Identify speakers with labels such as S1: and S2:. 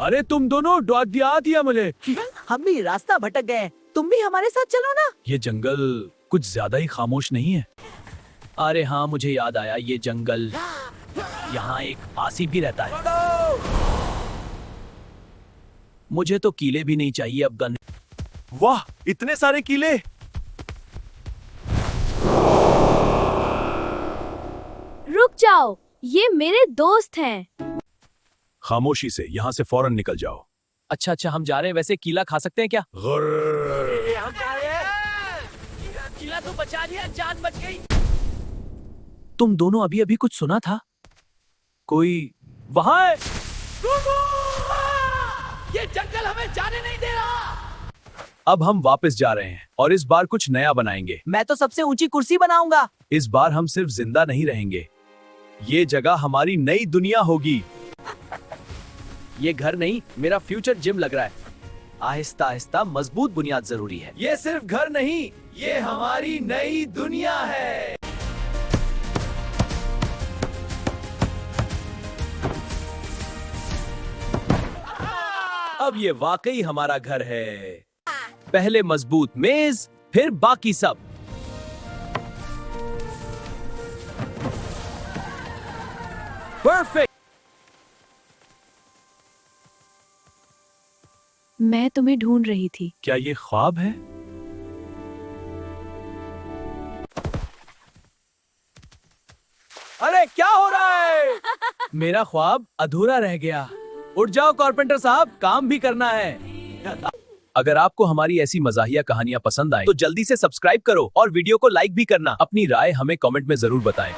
S1: अरे तुम दोनों डॉट दिया मुझे।
S2: हम भी रास्ता भटक गए, तुम भी हमारे साथ चलो ना।
S1: ये जंगल कुछ ज्यादा ही खामोश नहीं है? अरे हाँ, मुझे याद आया, ये जंगल, यहाँ एक आसिफ भी रहता है। मुझे तो कीले भी नहीं चाहिए अब गन।
S3: वाह, इतने सारे कीले।
S4: रुक जाओ, ये मेरे दोस्त हैं।
S3: खामोशी से यहाँ से फौरन निकल जाओ।
S1: अच्छा, हम जा रहे हैं। वैसे कीला खा सकते हैं क्या? कीला तो बचा लिया, जान बच गई। तुम दोनों अभी अभी कुछ सुना था? कोई वहां है। ये जंगल हमें जाने नहीं दे रहा। अब हम वापस जा रहे हैं और इस बार कुछ नया बनाएंगे।
S2: मैं तो सबसे ऊंची कुर्सी बनाऊंगा।
S1: इस बार हम सिर्फ जिंदा नहीं रहेंगे, ये जगह हमारी नई दुनिया होगी। ये घर नहीं, मेरा फ्यूचर जिम लग रहा है। आहिस्ता आहिस्ता मजबूत बुनियाद जरूरी है। ये सिर्फ घर नहीं, ये हमारी नई दुनिया है। अब ये वाकई हमारा घर है। पहले मजबूत मेज, फिर बाकी सब। परफेक्ट।
S4: मैं तुम्हें ढूंढ रही थी।
S1: क्या ये ख्वाब है? अरे क्या हो रहा है? मेरा ख्वाब अधूरा रह गया। उठ जाओ कारपेंटर साहब, काम भी करना है। अगर आपको हमारी ऐसी मजाहिया कहानियां पसंद आए तो जल्दी से सब्सक्राइब करो और वीडियो को लाइक भी करना। अपनी राय हमें कमेंट में जरूर बताएं।